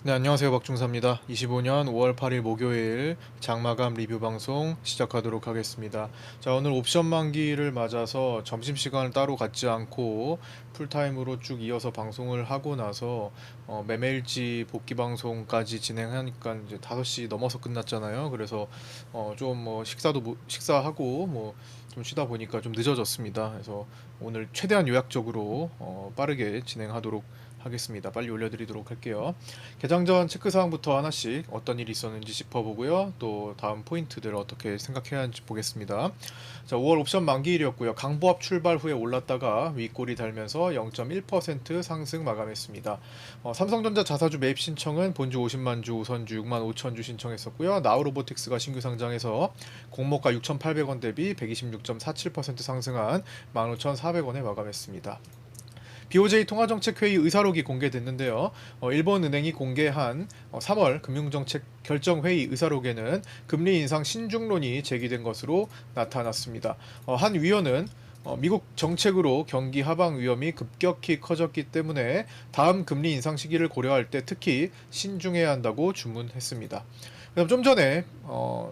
네, 안녕하세요. 박중사입니다. 25년 5월 8일 목요일 장마감 리뷰 방송 시작하도록 하겠습니다. 자, 오늘 옵션 만기를 맞아서 점심시간을 따로 갖지 않고 풀타임으로 쭉 이어서 방송을 하고 나서 매매일지 복귀 방송까지 진행하니까 이제 5시 넘어서 끝났잖아요. 그래서 좀 식사하고 좀 쉬다 보니까 좀 늦어졌습니다. 그래서 오늘 최대한 요약적으로 빠르게 진행하도록 하겠습니다. 빨리 올려드리도록 할게요. 개장 전 체크사항부터 하나씩 어떤 일이 있었는지 짚어보고요. 또 다음 포인트들 어떻게 생각해야 하는지 보겠습니다. 자, 5월 옵션 만기일이었고요. 강보합 출발 후에 올랐다가 윗골이 달면서 0.1% 상승 마감했습니다. 삼성전자 자사주 매입 신청은 본주 50만 주, 우선주 6만 5천 주 신청했었고요. 나우로보틱스가 신규 상장해서 공모가 6,800원 대비 126.47% 상승한 15,400원에 마감했습니다. BOJ 통화정책회의 의사록이 공개됐는데요. 일본은행이 공개한 3월 금융정책 결정회의 의사록에는 금리 인상 신중론이 제기된 것으로 나타났습니다. 한 위원은 미국 정책으로 경기 하방 위험이 급격히 커졌기 때문에 다음 금리 인상 시기를 고려할 때 특히 신중해야 한다고 주문했습니다. 그다음 좀 전에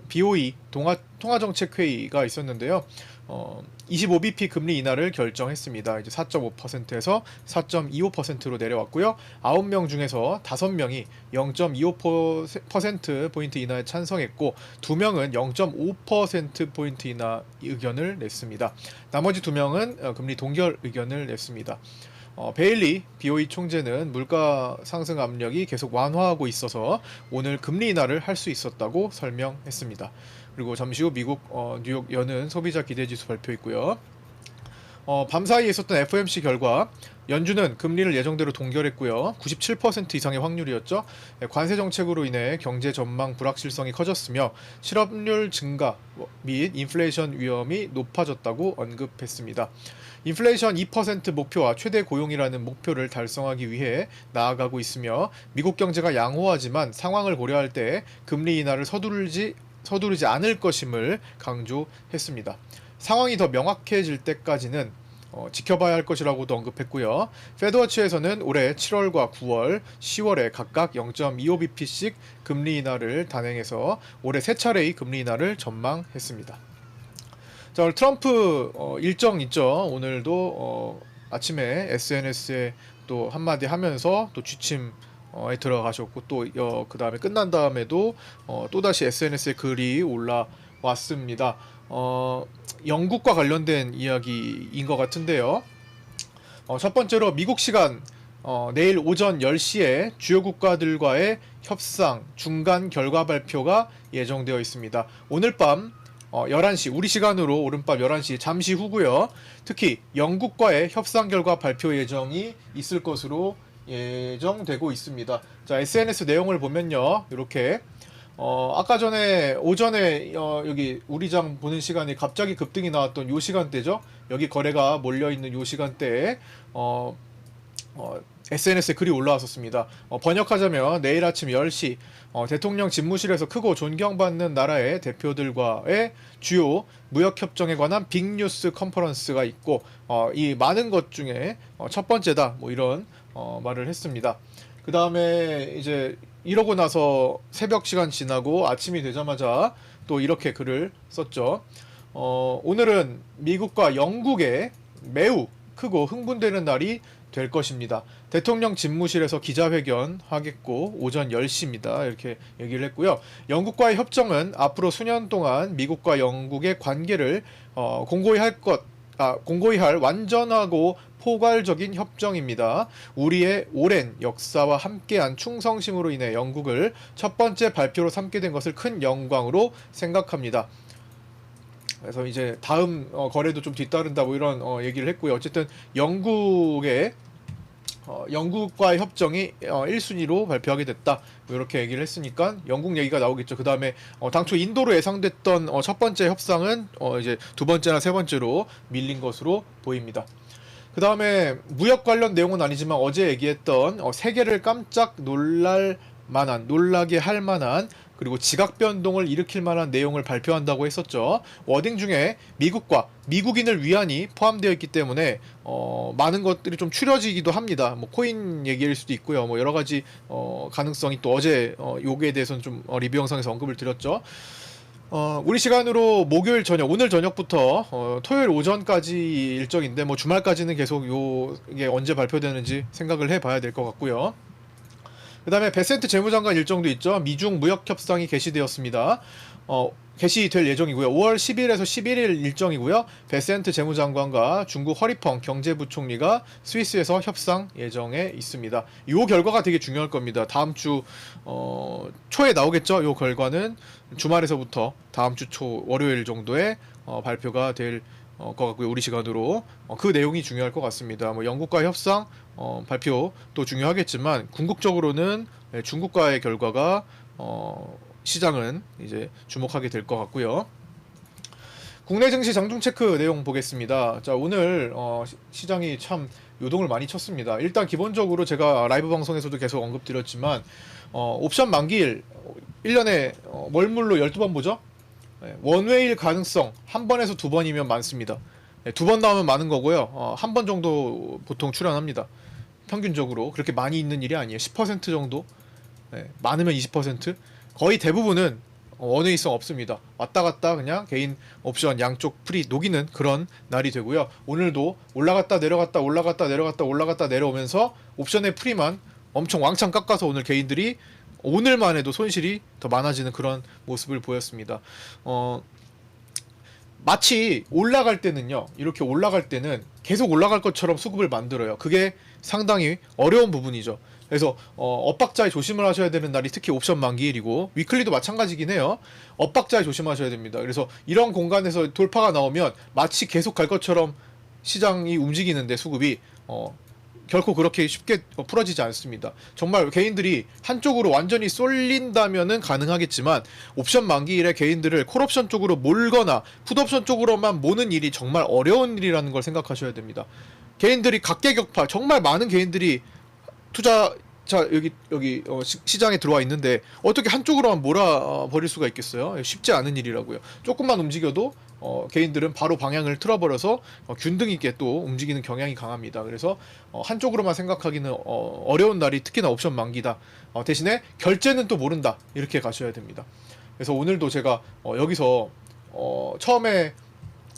BOE 통화정책회의가 있었는데요. 25bp 금리 인하를 결정했습니다. 이제 4.5%에서 4.25%로 내려왔고요. 9명 중에서 5명이 0.25%포인트 인하에 찬성했고 2명은 0.5%포인트 인하 의견을 냈습니다. 나머지 2명은 금리 동결 의견을 냈습니다. 베일리 BOE 총재는 물가 상승 압력이 계속 완화하고 있어서 오늘 금리 인하를 할 수 있었다고 설명했습니다. 그리고 잠시 후 미국 뉴욕 여는 소비자 기대지수 발표했고요. 밤사이에 있었던 FOMC 결과 연준은 금리를 예정대로 동결했고요. 97% 이상의 확률이었죠. 관세 정책으로 인해 경제 전망 불확실성이 커졌으며 실업률 증가 및 인플레이션 위험이 높아졌다고 언급했습니다. 인플레이션 2% 목표와 최대 고용이라는 목표를 달성하기 위해 나아가고 있으며 미국 경제가 양호하지만 상황을 고려할 때 금리 인하를 서두르지 않을 것임을 강조했습니다. 상황이 더 명확해질 때까지는 지켜봐야 할 것이라고도 언급했고요. 페드워치에서는 올해 7월과 9월, 10월에 각각 0.25bp씩 금리 인하를 단행해서 올해 3차례의 금리 인하를 전망했습니다. 자, 오늘 트럼프 일정 있죠. 오늘도 아침에 SNS에 또 한마디 하면서 또 취침에 들어가셨고 또 그 다음에 끝난 다음에도 또다시 SNS에 글이 올라왔습니다. 영국과 관련된 이야기인 것 같은데요. 첫 번째로 미국 시간 내일 오전 10시에 주요 국가들과의 협상 중간 결과 발표가 예정되어 있습니다. 오늘 밤 11시 우리 시간으로 오른밤 11시 잠시 후고요. 특히 영국과의 협상 결과 발표 예정이 있을 것으로 예정되고 있습니다. 자, SNS 내용을 보면요. 이렇게 아까 전에 오전에 여기 우리장 보는 시간에 갑자기 급등이 나왔던 요 시간대죠. 여기 거래가 몰려있는 요 시간대에 SNS에 글이 올라왔었습니다. 번역하자면 내일 아침 10시 대통령 집무실에서 크고 존경받는 나라의 대표들과의 주요 무역협정에 관한 빅뉴스 컨퍼런스가 있고 이 많은 것 중에 첫 번째다 뭐 이런 말을 했습니다. 그 다음에 이제 이러고 나서 새벽 시간 지나고 아침이 되자마자 또 이렇게 글을 썼죠. 오늘은 미국과 영국에 매우 크고 흥분되는 날이 될 것입니다. 대통령 집무실에서 기자회견 하겠고 오전 10시입니다. 이렇게 얘기를 했고요. 영국과의 협정은 앞으로 수년 동안 미국과 영국의 관계를 공고히 할 완전하고 포괄적인 협정입니다. 우리의 오랜 역사와 함께한 충성심으로 인해 영국을 첫 번째 발표로 삼게 된 것을 큰 영광으로 생각합니다. 그래서 이제 다음 거래도 좀 뒤따른다 뭐 이런 얘기를 했고요. 어쨌든 영국과의 협정이 1순위로 발표하게 됐다. 이렇게 얘기를 했으니까 영국 얘기가 나오겠죠. 그 다음에 당초 인도로 예상됐던 첫 번째 협상은 이제 두 번째나 세 번째로 밀린 것으로 보입니다. 그 다음에 무역 관련 내용은 아니지만 어제 얘기했던 세계를 깜짝 놀라게 할 만한 그리고 지각 변동을 일으킬 만한 내용을 발표한다고 했었죠. 워딩 중에 미국과 미국인을 위한이 포함되어 있기 때문에 많은 것들이 좀 추려지기도 합니다. 뭐 코인 얘기일 수도 있고요. 뭐 여러 가지 가능성이 또 어제 요거에 대해서는 좀 리뷰 영상에서 언급을 드렸죠. 우리 시간으로 목요일 저녁, 오늘 저녁부터 토요일 오전까지 일정인데 뭐 주말까지는 계속 이게 언제 발표되는지 생각을 해봐야 될 것 같고요. 그 다음에 베센트 재무장관 일정도 있죠. 미중 무역 협상이 개시되었습니다. 개시될 예정이고요. 5월 10일에서 11일 일정이고요. 베센트 재무장관과 중국 허리펑 경제부총리가 스위스에서 협상 예정에 있습니다. 이 결과가 되게 중요할 겁니다. 다음 주 초에 나오겠죠. 이 결과는 주말에서부터 다음 주 초 월요일 정도에 발표가 될 것 같고요. 우리 시간으로 그 내용이 중요할 것 같습니다. 뭐 영국과 협상 발표도 중요하겠지만 궁극적으로는 중국과의 결과가 시장은 이제 주목하게 될 것 같고요. 국내 증시 장중 체크 내용 보겠습니다. 자, 오늘 시장이 참 요동을 많이 쳤습니다. 일단 기본적으로 제가 라이브 방송에서도 계속 언급드렸지만 옵션 만기일 1년에 월물로 12번 보죠. 원웨이일 가능성 한 번에서 두 번이면 많습니다. 두 번 나오면 많은 거고요. 한 번 정도 보통 출현합니다. 평균적으로 그렇게 많이 있는 일이 아니에요. 10% 정도, 많으면 20%. 거의 대부분은 원웨이성 없습니다. 왔다 갔다 그냥 개인 옵션 양쪽 프리 녹이는 그런 날이 되고요. 오늘도 올라갔다 내려갔다 올라갔다 내려갔다 올라갔다 내려오면서 옵션의 프리만 엄청 왕창 깎아서 오늘 개인들이 오늘만 해도 손실이 더 많아지는 그런 모습을 보였습니다. 마치 올라갈 때는요, 이렇게 올라갈 때는 계속 올라갈 것처럼 수급을 만들어요. 그게 상당히 어려운 부분이죠. 그래서 엇박자에 조심을 하셔야 되는 날이 특히 옵션 만기일이고 위클리도 마찬가지긴 해요. 엇박자에 조심하셔야 됩니다. 그래서 이런 공간에서 돌파가 나오면 마치 계속 갈 것처럼 시장이 움직이는데 수급이 결코 그렇게 쉽게 풀어지지 않습니다. 정말 개인들이 한쪽으로 완전히 쏠린다면은 가능하겠지만 옵션 만기일에 개인들을 콜옵션 쪽으로 몰거나 풋옵션 쪽으로만 모는 일이 정말 어려운 일이라는 걸 생각하셔야 됩니다. 개인들이 각계격파 정말 많은 개인들이 투자자 여기 시장에 들어와 있는데 어떻게 한쪽으로만 몰아버릴 수가 있겠어요? 쉽지 않은 일이라고요. 조금만 움직여도 개인들은 바로 방향을 틀어버려서 균등 있게 또 움직이는 경향이 강합니다. 그래서 한쪽으로만 생각하기는 어려운 날이 특히나 옵션 만기다. 대신에 결제는 또 모른다. 이렇게 가셔야 됩니다. 그래서 오늘도 제가 여기서 처음에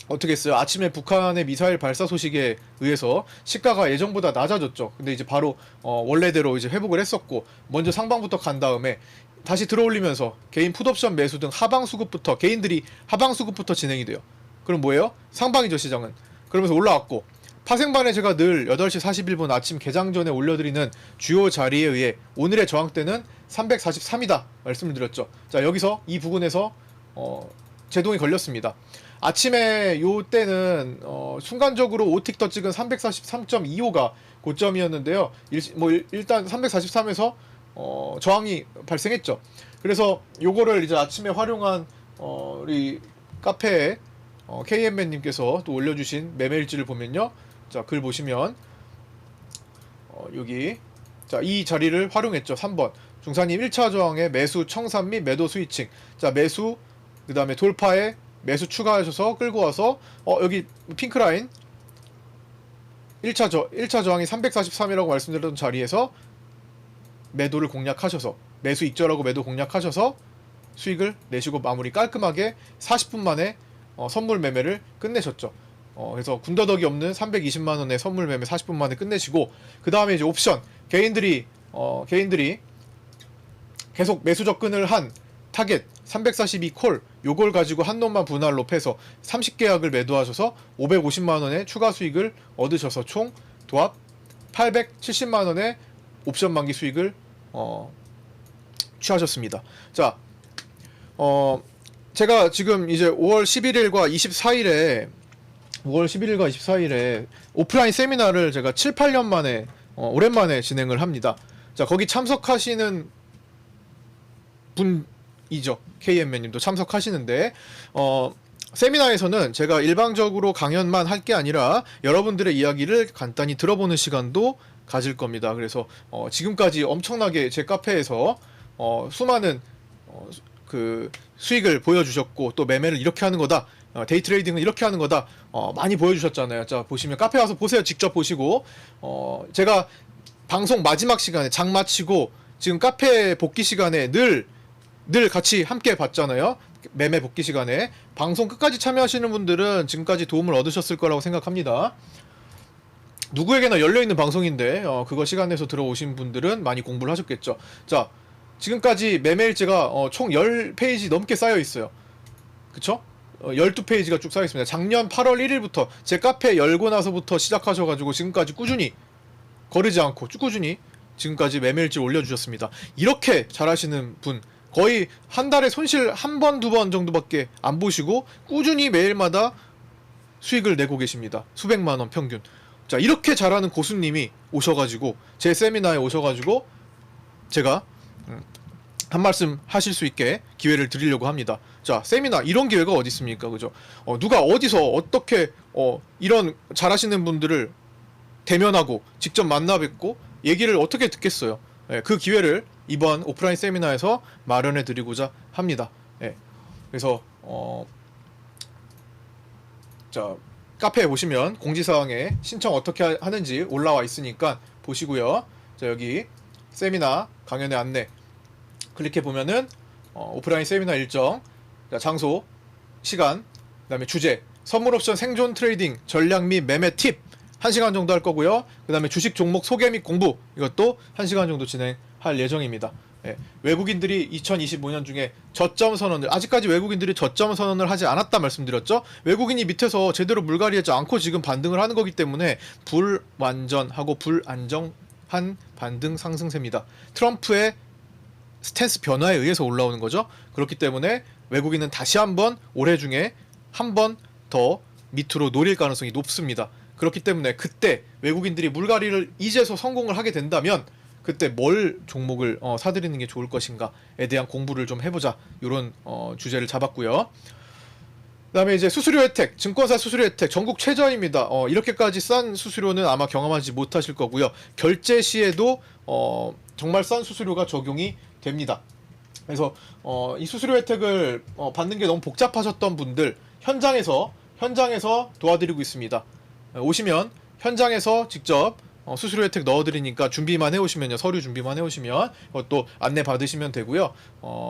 어떻게 했어요? 아침에 북한의 미사일 발사 소식에 의해서 시가가 예전보다 낮아졌죠. 근데 이제 바로 원래대로 이제 회복을 했었고 먼저 상방부터 간 다음에 다시 들어올리면서 개인 풋옵션 매수 등 하방 수급부터 개인들이 하방 수급부터 진행이 돼요. 그럼 뭐예요? 상방이죠 시장은. 그러면서 올라왔고 파생반에 제가 늘 8시 41분 아침 개장 전에 올려드리는 주요 자리에 의해 오늘의 저항대는 343이다 말씀을 드렸죠. 자 여기서 이 부분에서 제동이 걸렸습니다. 아침에 요 때는 순간적으로 오틱 더 찍은 343.25가 고점이었는데요. 일단 343에서 저항이 발생했죠. 그래서 요거를 이제 아침에 활용한 우리 카페에 KM맨님께서 또 올려주신 매매일지를 보면요. 자, 글 보시면 여기 자, 이 자리를 활용했죠. 3번 중사님 1차 저항에 매수 청산 및 매도 스위칭. 자, 매수 그 다음에 돌파에 매수 추가하셔서 끌고 와서 여기 핑크라인 1차 저항이 343이라고 말씀드렸던 자리에서 매도를 공략하셔서 매수 익절하고 매도 공략하셔서 수익을 내시고 마무리 깔끔하게 40분 만에 선물 매매를 끝내셨죠. 그래서 군더더기 없는 320만원의 선물 매매 40분 만에 끝내시고 그 다음에 이제 옵션 개인들이 계속 매수 접근을 한 타겟 342콜 요걸 가지고 한 놈만 분할로 패서 30계약을 매도하셔서 550만원의 추가 수익을 얻으셔서 총 도합 870만원의 옵션 만기 수익을 취하셨습니다. 자, 제가 지금 이제 5월 11일과 24일에 오프라인 세미나를 제가 7, 8년 만에 오랜만에 진행을 합니다. 자, 거기 참석하시는 분이죠. KM맨님도 참석하시는데 세미나에서는 제가 일방적으로 강연만 할 게 아니라 여러분들의 이야기를 간단히 들어보는 시간도 가질 겁니다. 그래서 지금까지 엄청나게 제 카페에서 수많은 그 수익을 보여주셨고 또 매매를 이렇게 하는 거다, 데이 트레이딩은 이렇게 하는 거다, 많이 보여주셨잖아요. 자, 보시면 카페 와서 보세요. 직접 보시고, 제가 방송 마지막 시간에 장 마치고 지금 카페 복귀 시간에 늘 같이 함께 봤잖아요. 매매 복귀 시간에 방송 끝까지 참여하시는 분들은 지금까지 도움을 얻으셨을 거라고 생각합니다. 누구에게나 열려있는 방송인데 그거 시간 내서 들어오신 분들은 많이 공부를 하셨겠죠. 자, 지금까지 매매일지가 총 10페이지 넘게 쌓여 있어요. 그쵸? 12페이지가 쭉 쌓여 있습니다. 작년 8월 1일부터 제 카페 열고 나서부터 시작하셔가지고 지금까지 꾸준히 거르지 않고 쭉 꾸준히 지금까지 매매일지 올려주셨습니다. 이렇게 잘하시는 분 거의 한 달에 손실 한 번, 두 번 정도밖에 안 보시고 꾸준히 매일마다 수익을 내고 계십니다. 수백만원 평균. 자, 이렇게 잘하는 고수님이 오셔가지고 제 세미나에 오셔가지고 제가 한 말씀 하실 수 있게 기회를 드리려고 합니다. 자, 세미나 이런 기회가 어디 있습니까? 그죠? 누가 어디서 어떻게 이런 잘하시는 분들을 대면하고 직접 만나 뵙고 얘기를 어떻게 듣겠어요? 예, 그 기회를 이번 오프라인 세미나에서 마련해 드리고자 합니다. 예, 그래서 자, 카페에 보시면 공지사항에 신청 어떻게 하는지 올라와 있으니까 보시고요. 자, 여기 세미나 강연의 안내 클릭해 보면은 오프라인 세미나 일정, 자, 장소, 시간, 그 다음에 주제, 선물 옵션 생존 트레이딩 전략 및 매매 팁 1시간 정도 할 거고요. 그 다음에 주식 종목 소개 및 공부, 이것도 1시간 정도 진행할 예정입니다. 예, 외국인들이 2025년 중에 저점 선언을, 아직까지 외국인들이 저점 선언을 하지 않았다 말씀드렸죠. 외국인이 밑에서 제대로 물갈이하지 않고 지금 반등을 하는 거기 때문에 불완전하고 불안정한 반등 상승세입니다. 트럼프의 스탠스 변화에 의해서 올라오는 거죠. 그렇기 때문에 외국인은 다시 한번 올해 중에 한 번 더 밑으로 노릴 가능성이 높습니다. 그렇기 때문에 그때 외국인들이 물갈이를 이제서 성공을 하게 된다면 그때 뭘 종목을 사들이는 게 좋을 것인가에 대한 공부를 좀 해보자, 이런 주제를 잡았고요. 그 다음에 이제 수수료 혜택, 증권사 수수료 혜택 전국 최저입니다. 이렇게까지 싼 수수료는 아마 경험하지 못하실 거고요. 결제 시에도 정말 싼 수수료가 적용이 됩니다. 그래서 이 수수료 혜택을 받는 게 너무 복잡하셨던 분들 현장에서 도와드리고 있습니다. 오시면 현장에서 직접 수수료 혜택 넣어드리니까 준비만 해오시면요, 서류 준비만 해오시면 그것도 안내 받으시면 되고요.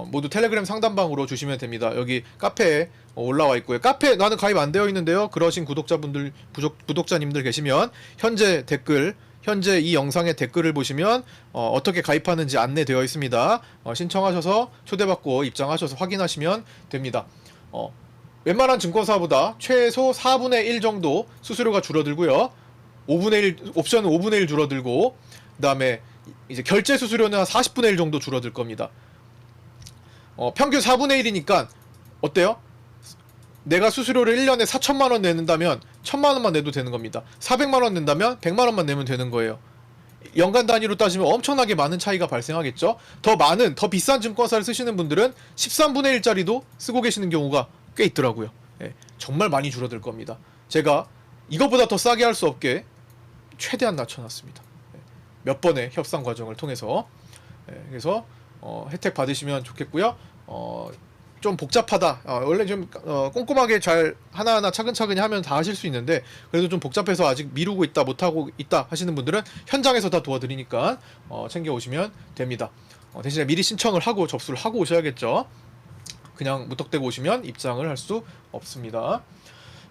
모두 텔레그램 상담방으로 주시면 됩니다. 여기 카페에 올라와 있고요. 카페 나는 가입 안 되어 있는데요, 그러신 구독자님들 계시면 현재 이 영상의 댓글을 보시면 어떻게 가입하는지 안내되어 있습니다. 신청하셔서 초대받고 입장하셔서 확인하시면 됩니다. 웬만한 증권사보다 최소 4분의 1 정도 수수료가 줄어들고요. 5분의 1, 옵션은 5분의 1 줄어들고, 그 다음에 이제 결제 수수료는 한 40분의 1 정도 줄어들 겁니다. 평균 4분의 1이니까 어때요? 내가 수수료를 1년에 4천만원 내는다면 1,000만원만 내도 되는 겁니다. 400만원 낸다면 100만원만 내면 되는 거예요. 연간 단위로 따지면 엄청나게 많은 차이가 발생하겠죠. 더 비싼 증권사를 쓰시는 분들은 13분의 1짜리도 쓰고 계시는 경우가 꽤 있더라고요. 예, 정말 많이 줄어들 겁니다. 제가 이거보다 더 싸게 할 수 없게 최대한 낮춰놨습니다. 예, 몇 번의 협상 과정을 통해서. 예, 그래서 혜택 받으시면 좋겠고요. 좀 복잡하다, 원래 좀 꼼꼼하게 잘 하나하나 차근차근히 하면 다 하실 수 있는데 그래도 좀 복잡해서 아직 미루고 있다, 못하고 있다 하시는 분들은 현장에서 다 도와드리니까 챙겨 오시면 됩니다. 대신에 미리 신청을 하고 접수를 하고 오셔야겠죠. 그냥 무턱대고 오시면 입장을 할 수 없습니다.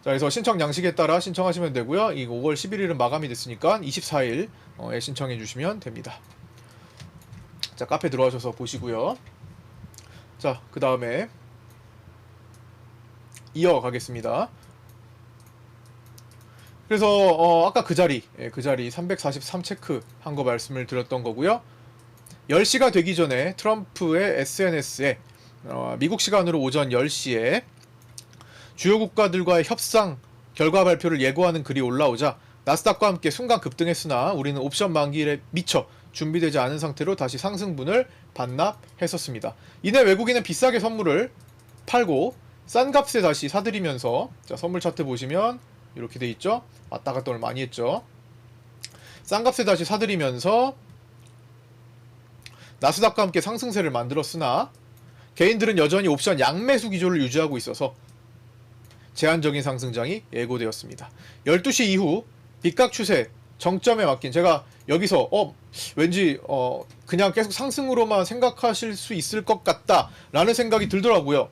자, 그래서 신청 양식에 따라 신청하시면 되고요. 이 5월 11일은 마감이 됐으니까 24일에 신청해 주시면 됩니다. 자, 카페 들어와셔서 보시고요. 자, 그 다음에 이어가겠습니다. 그래서 아까 그 자리 343 체크 한 거 말씀을 드렸던 거고요. 10시가 되기 전에 트럼프의 SNS에 미국 시간으로 오전 10시에 주요 국가들과의 협상 결과 발표를 예고하는 글이 올라오자 나스닥과 함께 순간 급등했으나 우리는 옵션 만기일에 미처 준비되지 않은 상태로 다시 상승분을 반납했었습니다. 이내 외국인은 비싸게 선물을 팔고 싼 값에 다시 사들이면서, 자, 선물 차트 보시면 이렇게 돼 있죠. 왔다 갔다 많이 했죠. 싼 값에 다시 사들이면서 나스닥과 함께 상승세를 만들었으나 개인들은 여전히 옵션 양매수 기조를 유지하고 있어서 제한적인 상승장이 예고되었습니다. 12시 이후 빗각 추세 정점에 맡긴, 제가 여기서 왠지 그냥 계속 상승으로만 생각하실 수 있을 것 같다 라는 생각이 들더라고요.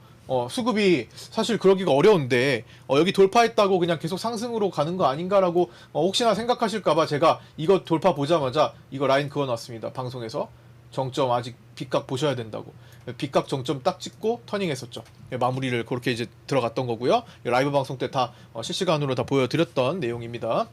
수급이 사실 그러기가 어려운데 여기 돌파했다고 그냥 계속 상승으로 가는 거 아닌가라고 혹시나 생각하실까봐 제가 이거 돌파 보자마자 이거 라인 그어놨습니다. 방송에서 정점 아직 빗각 보셔야 된다고. 빗각 정점 딱 찍고 터닝했었죠. 마무리를 그렇게 이제 들어갔던 거고요. 라이브 방송 때 다 실시간으로 다 보여드렸던 내용입니다.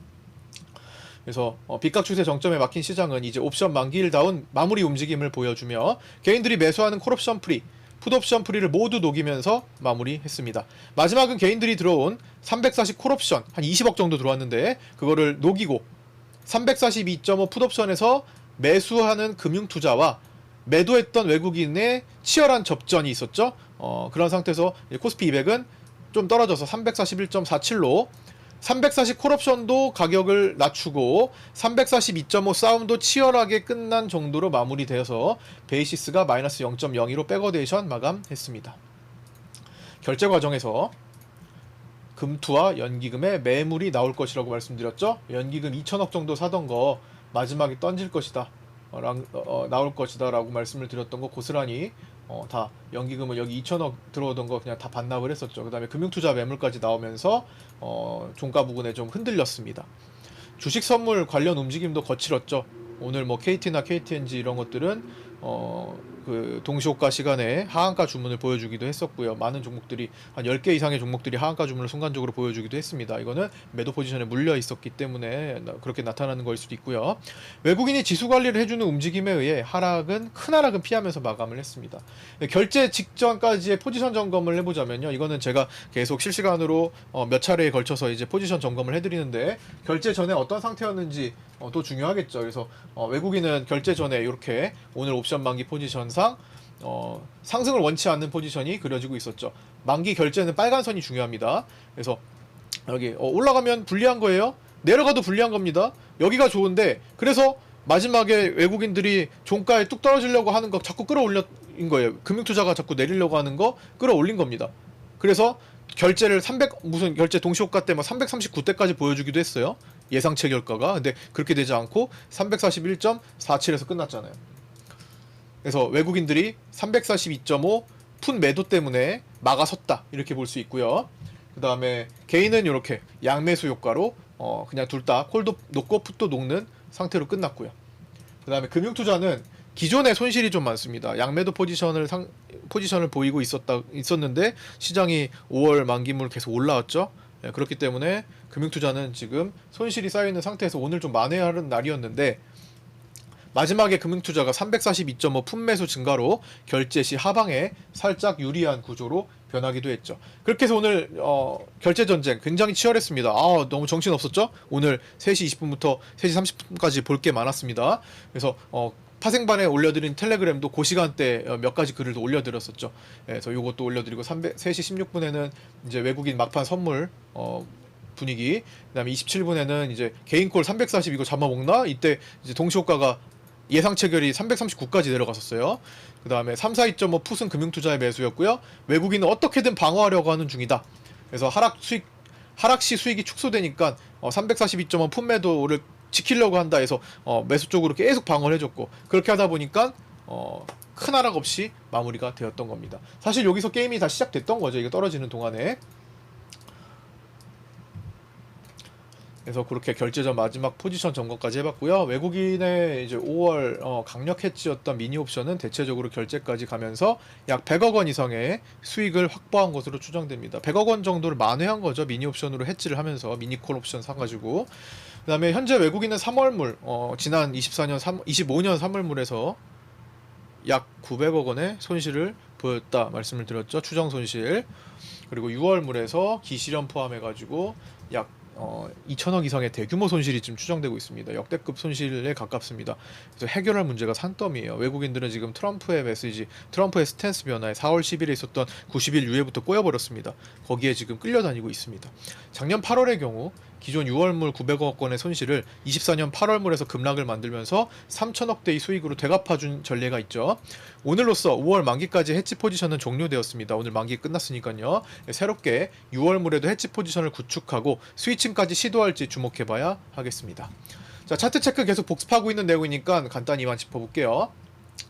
그래서 빗각 추세 정점에 막힌 시장은 이제 옵션 만기일다운 마무리 움직임을 보여주며 개인들이 매수하는 콜옵션 프리, 풋옵션 프리를 모두 녹이면서 마무리했습니다. 마지막은 개인들이 들어온 340 콜옵션 한 20억 정도 들어왔는데 그거를 녹이고 342.5 풋옵션에서 매수하는 금융투자와 매도했던 외국인의 치열한 접전이 있었죠. 그런 상태에서 코스피 200은 좀 떨어져서 341.47로 340 콜옵션도 가격을 낮추고 342.5 싸움도 치열하게 끝난 정도로 마무리되어서 베이시스가 마이너스 0.02로 백어데이션 마감했습니다. 결제 과정에서 금투와 연기금의 매물이 나올 것이라고 말씀드렸죠. 연기금 2천억 정도 사던 거 마지막에 던질 것이다, 나올 것이다 라고 말씀을 드렸던 거 고스란히 다 연기금은 여기 2천억 들어오던 거 그냥 다 반납을 했었죠. 그 다음에 금융투자 매물까지 나오면서 종가 부근에 좀 흔들렸습니다. 주식 선물 관련 움직임도 거칠었죠. 오늘 뭐 KT나 KTNG 이런 것들은 그 동시호가 시간에 하한가 주문을 보여주기도 했었고요. 많은 종목들이 한 10개 이상의 종목들이 하한가 주문을 순간적으로 보여주기도 했습니다. 이거는 매도 포지션에 물려 있었기 때문에 그렇게 나타나는 거일 수도 있고요. 외국인이 지수 관리를 해주는 움직임에 의해 큰 하락은 피하면서 마감을 했습니다. 결제 직전까지의 포지션 점검을 해보자면요. 이거는 제가 계속 실시간으로 몇 차례에 걸쳐서 이제 포지션 점검을 해드리는데 결제 전에 어떤 상태였는지 또 중요하겠죠. 그래서 외국인은 결제 전에 이렇게 오늘 옵션 만기 포지션상 상승을 원치 않는 포지션이 그려지고 있었죠. 만기 결제는 빨간 선이 중요합니다. 그래서 여기 올라가면 불리한 거예요. 내려가도 불리한 겁니다. 여기가 좋은데 그래서 마지막에 외국인들이 종가에 뚝 떨어지려고 하는 거 자꾸 끌어올린 거예요. 금융투자가 자꾸 내리려고 하는 거 끌어올린 겁니다. 그래서 결제를 무슨 결제 동시호가 때 막 339대까지 보여주기도 했어요. 예상치 결과가. 근데 그렇게 되지 않고 341.47에서 끝났잖아요. 그래서 외국인들이 342.5 푼 매도 때문에 막아섰다 이렇게 볼 수 있고요. 그 다음에 개인은 이렇게 양매수 효과로 그냥 둘 다 콜도 녹고 풋도 녹는 상태로 끝났고요. 그 다음에 금융투자는 기존에 손실이 좀 많습니다. 양매도 포지션을 보이고 있었는데 시장이 5월 만기물 계속 올라왔죠. 네, 그렇기 때문에 금융투자는 지금 손실이 쌓여있는 상태에서 오늘 좀 만회하는 날이었는데 마지막에 금융투자가 342.5 푼매수 증가로 결제 시 하방에 살짝 유리한 구조로 변하기도 했죠. 그렇게 해서 오늘 결제 전쟁 굉장히 치열했습니다. 너무 정신없었죠? 오늘 3시 20분부터 3시 30분까지 볼 게 많았습니다. 그래서 파생반에 올려드린 텔레그램도 그 시간대 몇 가지 글을 올려드렸었죠. 그래서 요것도 올려드리고 3시 16분에는 이제 외국인 막판 선물 분위기, 그 다음에 27분에는 이제 개인콜 340 이거 잡아먹나? 이때 이제 동시호가가 예상 체결이 339까지 내려갔었어요. 그 다음에 342.5 풋은 금융투자의 매수였고요. 외국인은 어떻게든 방어하려고 하는 중이다. 그래서 하락시 수익이 축소되니까 342.5 풋 매도를 지키려고 한다 해서 매수 쪽으로 계속 방어를 해줬고 그렇게 하다 보니까 큰 하락 없이 마무리가 되었던 겁니다. 사실 여기서 게임이 다 시작됐던 거죠. 이거 떨어지는 동안에. 그래서 그렇게 결제 전 마지막 포지션 점검까지 해봤고요. 외국인의 이제 5월 강력 해치였던 미니 옵션은 대체적으로 결제까지 가면서 약 100억 원 이상의 수익을 확보한 것으로 추정됩니다. 100억 원 정도를 만회한 거죠. 미니 옵션으로 해치를 하면서 미니콜 옵션 사가지고. 그 다음에 현재 외국인은 3월물 지난 25년 3월물에서 약 900억 원의 손실을 보였다 말씀을 드렸죠. 추정 손실. 그리고 6월물에서 기실현 포함해가지고 약 2천억 이상의 대규모 손실이 지금 추정되고 있습니다. 역대급 손실에 가깝습니다. 그래서 해결할 문제가 산더미예요. 외국인들은 지금 트럼프의 메시지, 트럼프의 스탠스 변화에 4월 10일에 있었던 90일 유예부터 꼬여버렸습니다. 거기에 지금 끌려다니고 있습니다. 작년 8월의 경우 기존 6월물 900억 원의 손실을 24년 8월물에서 급락을 만들면서 3천억대의 수익으로 되갚아준 전례가 있죠. 오늘로써 5월 만기까지 해치 포지션은 종료되었습니다. 오늘 만기 끝났으니까요. 새롭게 6월물에도 해치 포지션을 구축하고 스위칭까지 시도할지 주목해봐야 하겠습니다. 자, 차트 체크 계속 복습하고 있는 내용이니까 간단히만 짚어볼게요.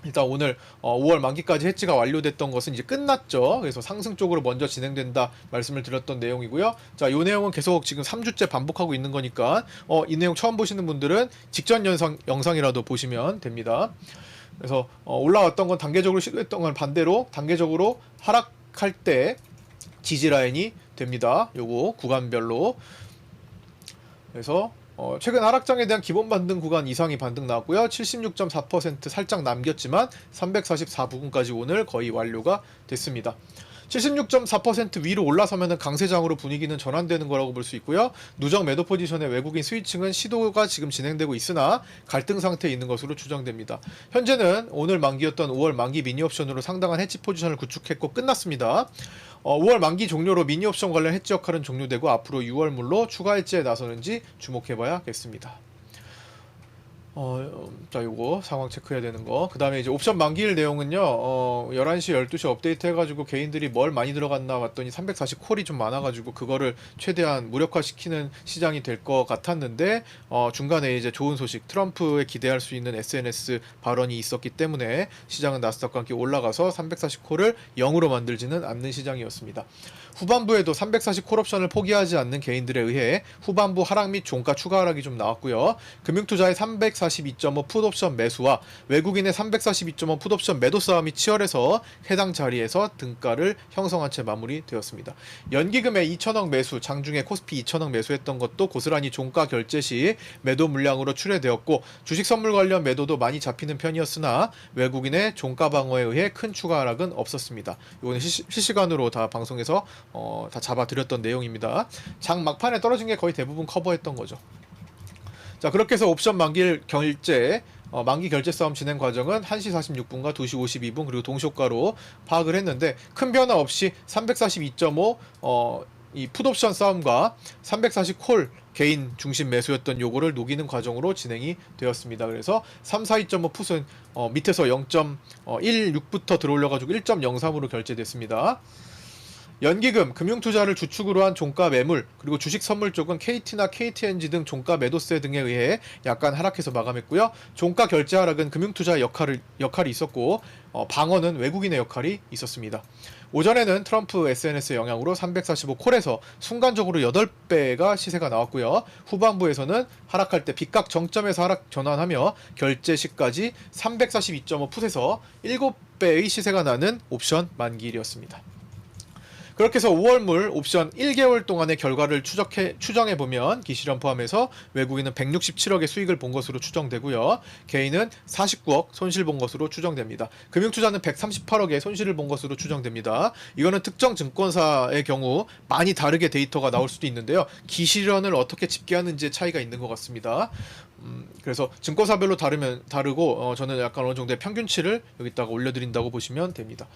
일단 오늘 5월 만기까지 해지가 완료됐던 것은 이제 끝났죠. 그래서 상승 쪽으로 먼저 진행된다 말씀을 드렸던 내용이고요. 자, 이 내용은 계속 지금 3주째 반복하고 있는 거니까 이 내용 처음 보시는 분들은 직전 영상이라도 보시면 됩니다. 그래서 올라왔던 건 단계적으로 시도했던 건 반대로 단계적으로 하락할 때 지지 라인이 됩니다. 요거 구간별로. 그래서 최근 하락장에 대한 기본 반등 구간 이상이 반등 나왔고요. 76.4% 살짝 남겼지만 344부근까지 오늘 거의 완료가 됐습니다. 76.4% 위로 올라서면 강세장으로 분위기는 전환되는 거라고 볼 수 있고요. 누적 매도 포지션의 외국인 스위칭은 시도가 지금 진행되고 있으나 갈등 상태에 있는 것으로 추정됩니다. 현재는 오늘 만기였던 5월 만기 미니옵션으로 상당한 해치 포지션을 구축했고 끝났습니다. 5월 만기 종료로 미니옵션 관련 해치 역할은 종료되고 앞으로 6월물로 추가 해치에 나서는지 주목해봐야겠습니다. 자, 요거 상황 체크해야 되는 거. 그 다음에 이제 옵션 만기일 내용은요, 11시, 12시 업데이트 해가지고 개인들이 뭘 많이 들어갔나 봤더니 340 콜이 좀 많아가지고 그거를 최대한 무력화시키는 시장이 될 것 같았는데, 중간에 이제 좋은 소식, 트럼프에 기대할 수 있는 SNS 발언이 있었기 때문에 시장은 나스닥과 함께 올라가서 340 콜을 0으로 만들지는 않는 시장이었습니다. 후반부에도 340 콜옵션을 포기하지 않는 개인들에 의해 후반부 하락 및 종가 추가 하락이 좀 나왔고요. 금융투자의 342.5 풋옵션 매수와 외국인의 342.5 풋옵션 매도 싸움이 치열해서 해당 자리에서 등가를 형성한 채 마무리되었습니다. 연기금의 2천억 매수, 장중에 코스피 2천억 매수했던 것도 고스란히 종가 결제 시 매도 물량으로 출회되었고 주식 선물 관련 매도도 많이 잡히는 편이었으나 외국인의 종가 방어에 의해 큰 추가 하락은 없었습니다. 이거는 실시간으로 다 방송에서 다 잡아드렸던 내용입니다. 장 막판에 떨어진 게 거의 대부분 커버했던 거죠. 자, 그렇게 해서 옵션 만기 결제 만기 결제 싸움 진행 과정은 1시 46분과 2시 52분 그리고 동시효과로 파악을 했는데 큰 변화 없이 342.5 이 풋옵션 싸움과 340 콜 개인 중심 매수였던 요거를 녹이는 과정으로 진행이 되었습니다. 그래서 342.5 풋은 밑에서 0.16부터 들어올려가지고 1.03으로 결제됐습니다. 연기금, 금융투자를 주축으로 한 종가 매물, 그리고 주식 선물 쪽은 KT나 KTNG 등 종가 매도세 등에 의해 약간 하락해서 마감했고요. 종가 결제 하락은 금융투자의 역할이 있었고 방어는 외국인의 역할이 있었습니다. 오전에는 트럼프 SNS의 영향으로 345 콜에서 순간적으로 8배가 시세가 나왔고요. 후반부에서는 하락할 때 빗각 정점에서 하락 전환하며 결제 시까지 342.5 풋에서 7배의 시세가 나는 옵션 만기일이었습니다. 그렇게 해서 5월물 옵션 1개월 동안의 결과를 추정해보면 기실현 포함해서 외국인은 167억의 수익을 본 것으로 추정되고요. 개인은 49억 손실 본 것으로 추정됩니다. 금융투자는 138억의 손실을 본 것으로 추정됩니다. 이거는 특정 증권사의 경우 많이 다르게 데이터가 나올 수도 있는데요. 기실현을 어떻게 집계하는지의 차이가 있는 것 같습니다. 그래서 증권사별로 다르고 저는 약간 어느 정도의 평균치를 여기다가 올려드린다고 보시면 됩니다.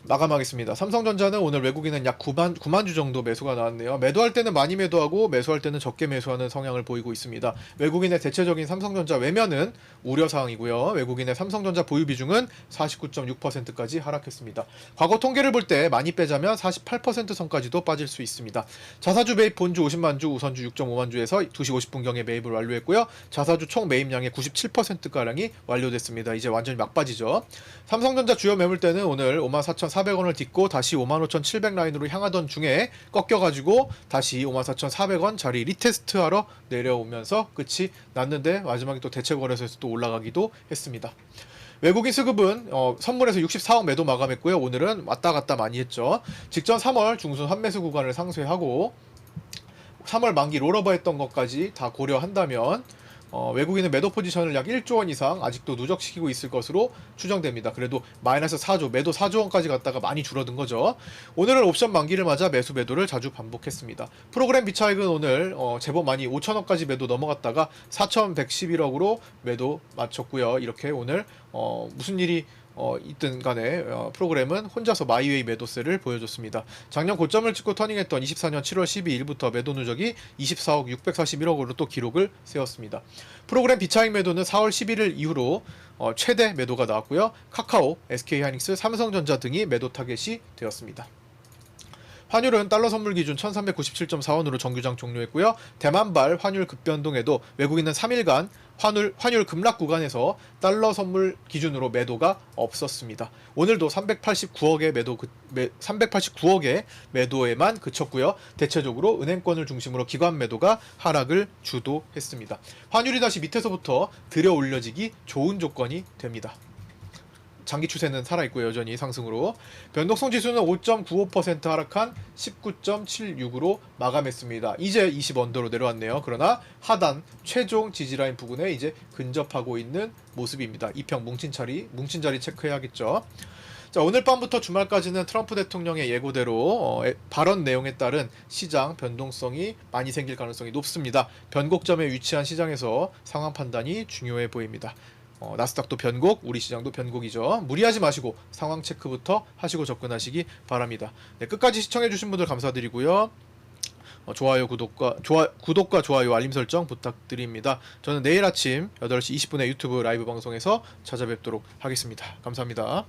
마감하겠습니다. 삼성전자는 오늘 외국인은 약 9만 주 정도 매수가 나왔네요. 매도할 때는 많이 매도하고 매수할 때는 적게 매수하는 성향을 보이고 있습니다. 외국인의 대체적인 삼성전자 외면은 우려사항이고요. 외국인의 삼성전자 보유 비중은 49.6%까지 하락했습니다. 과거 통계를 볼 때 많이 빼자면 48% 선까지도 빠질 수 있습니다. 자사주 매입 본주 50만 주, 우선주 6.5만 주에서 2시 50분경에 매입을 완료했고요. 자사주 총 매입량의 97%가량이 완료됐습니다. 이제 완전히 막바지죠. 삼성전자 주요 매물대는 오늘 54,400원을 딛고 다시 55,700 라인으로 향하던 중에 꺾여가지고 다시 54,400원 자리 리테스트하러 내려오면서 끝이 났는데 마지막에 또 대체거래소에서 또 올라가기도 했습니다. 외국인 수급은 선물에서 64억 매도 마감했고요. 오늘은 왔다 갔다 많이 했죠. 직전 3월 중순 환매수 구간을 상쇄하고 3월 만기 롤오버 했던 것까지 다 고려한다면 외국인은 매도 포지션을 약 1조 원 이상 아직도 누적시키고 있을 것으로 추정됩니다. 그래도 마이너스 4조, 매도 4조 원까지 갔다가 많이 줄어든 거죠. 오늘은 옵션 만기를 맞아 매수 매도를 자주 반복했습니다. 프로그램 비차익은 오늘 제법 많이 5천억까지 매도 넘어갔다가 4,111억으로 매도 마쳤고요. 이렇게 오늘 무슨 일이 있든 간에 프로그램은 혼자서 마이웨이 매도세를 보여줬습니다. 작년 고점을 찍고 터닝했던 24년 7월 12일부터 매도 누적이 24억 641억으로 또 기록을 세웠습니다. 프로그램 비차익 매도는 4월 11일 이후로 최대 매도가 나왔고요. 카카오, SK하이닉스, 삼성전자 등이 매도 타겟이 되었습니다. 환율은 달러 선물 기준 1397.4원으로 정규장 종료했고요. 대만발 환율 급변동에도 외국인은 3일간 환율 급락 구간에서 달러 선물 기준으로 매도가 없었습니다. 오늘도 389억의 매도에만 그쳤고요. 대체적으로 은행권을 중심으로 기관 매도가 하락을 주도했습니다. 환율이 다시 밑에서부터 들여 올려지기 좋은 조건이 됩니다. 장기 추세는 살아있고 여전히 상승으로 변동성 지수는 5.95% 하락한 19.76으로 마감했습니다. 이제 20언더로 내려왔네요. 그러나 하단 최종 지지라인 부근에 이제 근접하고 있는 모습입니다. 이평 뭉친 자리 체크해야겠죠. 자, 오늘 밤부터 주말까지는 트럼프 대통령의 예고대로 발언 내용에 따른 시장 변동성이 많이 생길 가능성이 높습니다. 변곡점에 위치한 시장에서 상황 판단이 중요해 보입니다. 나스닥도 변곡, 우리 시장도 변곡이죠. 무리하지 마시고 상황 체크부터 하시고 접근하시기 바랍니다. 네, 끝까지 시청해주신 분들 감사드리고요. 구독과 좋아요, 알림 설정 부탁드립니다. 저는 내일 아침 8시 20분에 유튜브 라이브 방송에서 찾아뵙도록 하겠습니다. 감사합니다.